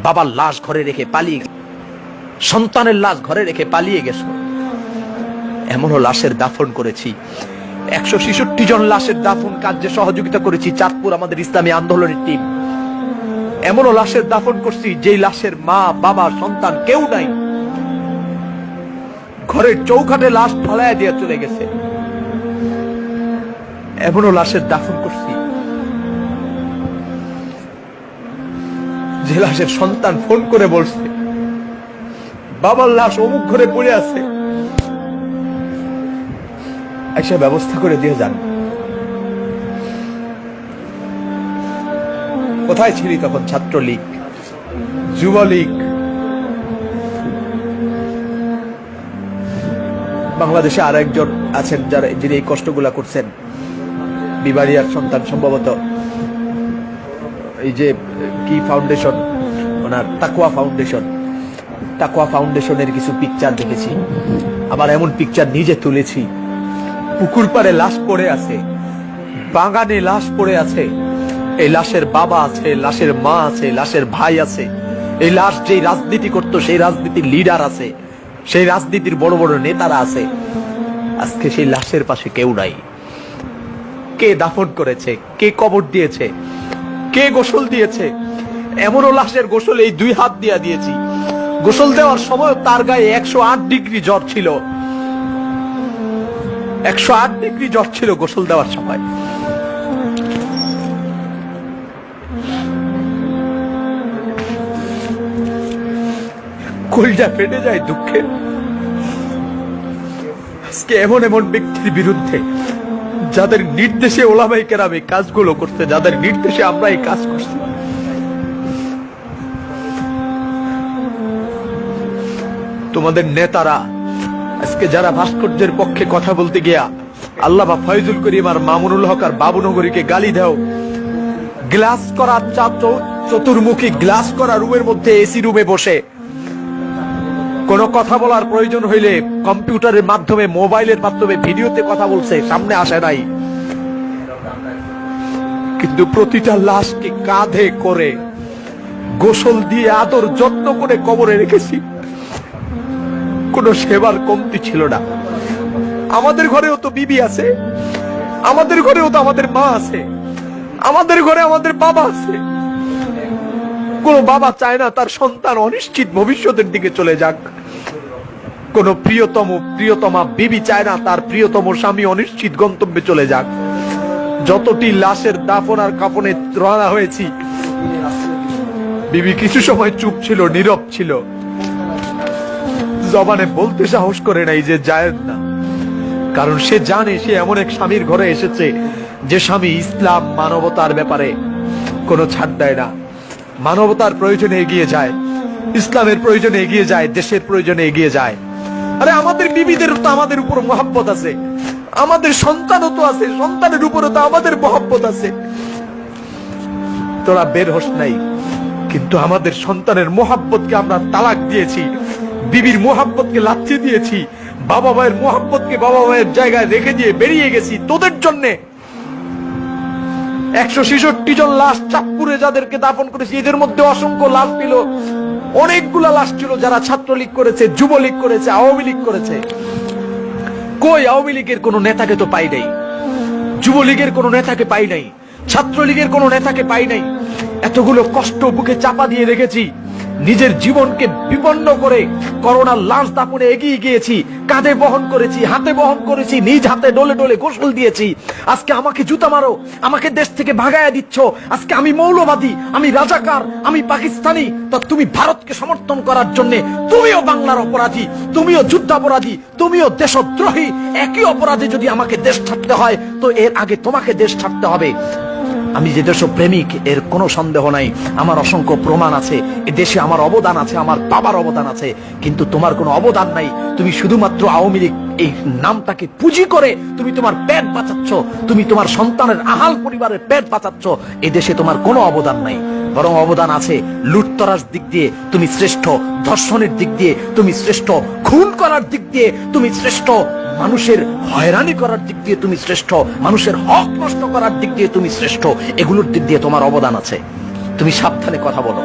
বাবার লাশ ঘরে রেখে পালিয়ে, সন্তানের লাশ ঘরে রেখে পালিয়ে গেছো। এমনও লাশের দাফন করেছি, 166 জন লাশের দাফন কাজে সহযোগিতা করেছি চাঁদপুর আমাদের ইসলামী আন্দোলনের টিম। এমনও লাশের দাফন করছি যে লাশের মা বাবা সন্তান কেউ নাই, ঘরের চৌকাঠে লাশ ফালাইয়া দিয়ে চলে গেছে। এমনও লাশের দাফন করছি যে লাশের সন্তান ফোন করে বলছে বাবার লাশ অমুক ঘরে পড়ে আছে, এসে ব্যবস্থা করে দিয়ে যান। কোথায় ছিলি তখন? ছাত্রলীগ, যুবলীগ, বাংলাদেশে আর একজন আছেন যারা যিনি এই কষ্টগুলা করছেন, বিবাড়িয়ার সন্তান, সম্ভবত এই যে কি ফাউন্ডেশন ওনার, তাকওয়া ফাউন্ডেশন, তাকওয়া ফাউন্ডেশনের কিছু পিকচার দেখেছি। আবার এমন পিকচার নিজে তুলেছি, পুকুর পাড়ে লাশ পড়ে আছে, বাগানে লাশ পড়ে আছে, এই লাশের বাবা আছে, লাশের মা আছে, লাশের ভাই আছে, এই লাশ যেই রাজনীতি করত সেই রাজনীতির লিডার আছে, সেই রাজনীতির বড় বড় নেতারা আছে। আজকে সেই লাশের পাশে কেউ নাই। কে দাফন করেছে? কে কবর দিয়েছে? কে গোসল দিয়েছে? এমনও লাশের গোসল এই 2 হাত দিয়ে দিয়েছি। গোসল দেওয়ার সময় তার গায়ে 108 ডিগ্রি জ্বর ছিল, 108 ডিগ্রি জ্বর ছিল গোসল দেওয়ার সময়। কলিজা ফেটে যায় দুঃখে। আজকে এমন এমন ব্যক্তির বিরুদ্ধে যাদের নির্দেশে ওলামায়ে কেরাম এই কাজগুলো করতে, যাদের নির্দেশে আমরা এই কাজ করছি, তোমাদের নেতারা আজকে যারা ভাস্কর্যের পক্ষে কথা বলতে গিয়া আল্লামা ফয়জুল করিম আর মামুনুল হক আর বাবুনগরীকে গালি দাও, গ্লাস করা চতুর্মুখী গ্লাস করা রুমের মধ্যে এসি রুমে বসে কোন কথা বলার প্রয়োজন হইলে কম্পিউটারের মাধ্যমে, মোবাইলের মাধ্যমে ভিডিওতে কথা বলছে, সামনে আসে নাই। কিন্তু প্রতিটা লাশকে কাঁধে করে গোসল দিয়ে আদর যত্ন করে কবরে রেখেছি। কোন সেবার কমতি ছিল না। আমাদের ঘরেও তো বিবি আছে, আমাদের ঘরেও তো আমাদের মা আছে, আমাদের ঘরে আমাদের বাবা আছে। কোন বাবা চায় না তার সন্তান অনিশ্চিত ভবিষ্যতের দিকে চলে যাক। কোন প্রিয়তমা বিবি চায় না তার প্রিয়তম স্বামী অনিশ্চিত গন্তব্যে চলে যাক। যতটি লাশের দাফন আর কাফনে রওনা হয়েছি, বিবি কিছু সময় চুপ ছিল, নীরব ছিল, জবানে বলতে সাহস করে নাই যে যায় না। কারণ সে জানে সে এমন এক স্বামীর ঘরে এসেছে যে স্বামী ইসলাম মানবতার ব্যাপারে কোনো ছাড় দেয় না, মানবতার প্রয়োজনে এগিয়ে যায়, ইসলামের প্রয়োজনে এগিয়ে যায়, দেশের প্রয়োজনে এগিয়ে যায়। আরে আমাদের বিবিদের তো আমাদের উপর মহব্বত আছে, আমাদের সন্তানও তো আছে, সন্তানের উপরও তো আমাদের মহব্বত আছে। তোরা বের হস নাই, কিন্তু আমাদের সন্তানের মহব্বতকে আমরা তালাক দিয়েছি, বিবির মহব্বতকে লাথি দিয়েছি, বাবা মায়ের মহব্বতকে বাবা মায়ের জায়গায় রেখে দিয়ে বেরিয়ে গেছি তোদের জন্যে। 166 জন লাশ চাঁদপুরে যাদেরকে দাফন করেছি, এদের মধ্যে অসংখ্য লাশ ছিল, অনেকগুলা লাশ ছিল যারা ছাত্রলীগ করেছে, যুবলীগ করেছে, আওয়ামী লীগ করেছে। কই আওয়ামী লীগের কোন নেতাকে তো পাই নাই, যুবলীগের কোন নেতাকে পাই নাই, ছাত্রলীগের কোন নেতাকে পাই নাই। এতগুলো কষ্ট বুকে চাপা দিয়ে রেখেছি, নিজের জীবনকে বিপন্ন করে করোনার লাশ দাফনে এগিয়ে গিয়েছি, কাঁধে বহন করেছি, হাতে বহন করেছি, নিজ হাতে ডলে ডলে গোসল দিয়েছি। আজকে আমাকে জুতা মারো, আমাকে দেশ থেকে ভাগায়া দিচ্ছ, আজকে আমি মৌলবাদী, আমি রাজাকার, আমি পাকিস্তানি, তো তুমি ভারতকে সমর্থন করার জন্য তুমিও বাংলার অপরাধী, তুমিও যুদ্ধাপরাধী, তুমিও দেশদ্রোহী। একই অপরাধে যদি আমাকে দেশ ছাড়তে হয় তো এর আগে তোমাকে দেশ ছাড়তে হবে। আমি যে দেশপ্রেমিক এর কোনো সন্দেহ নাই, আমার অসংখ্য প্রমাণ আছে, এ দেশে আমার অবদান আছে, আমার বাবার অবদান আছে, কিন্তু তোমার কোনো অবদান নাই। তুমি শুধুমাত্র আওয়ামী লীগ এই নামটাকে পুঁজি করে তুমি তোমার পেট বাঁচাচ্ছ, তুমি তোমার সন্তানের আহাল পরিবারের পেট বাঁচাচ্ছ। এ দেশে তোমার কোনো অবদান নাই, বরং অবদান আছে লুটতরাজ দিক দিয়ে তুমি শ্রেষ্ঠ, ধর্ষণের দিক দিয়ে তুমি শ্রেষ্ঠ, খুন করার দিক দিয়ে তুমি শ্রেষ্ঠ, মানুষের হয়রানি করার দিক দিয়ে তুমি শ্রেষ্ঠ, মানুষের হক নষ্ট করার দিক দিয়ে তুমি শ্রেষ্ঠ। এগুলোর দিক দিয়ে তোমার অবদান আছে। তুমি সাবধানে কথা বলো।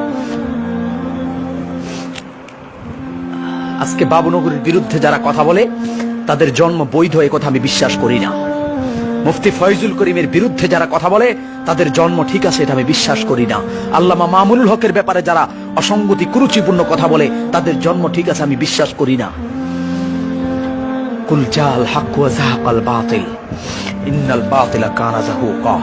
আজকে বাবুনগরীর বিরুদ্ধে যারা কথা বলে তাদের জন্ম বৈধ, এ কথা আমি বিশ্বাস করি না। মুফতি ফয়জুল করিমের বিরুদ্ধে যারা কথা বলে তাদের জন্ম ঠিক আছে, এটা আমি বিশ্বাস করি না। আল্লামা মামুনুল হকের ব্যাপারে যারা অসঙ্গতি কুরুচিপূর্ণ কথা বলে তাদের জন্ম ঠিক আছে, আমি বিশ্বাস করি না। কুল জাল হক ওয়া যাহাকাল বাতিল ইন্নাল বাতিলা কানা যাহুকা।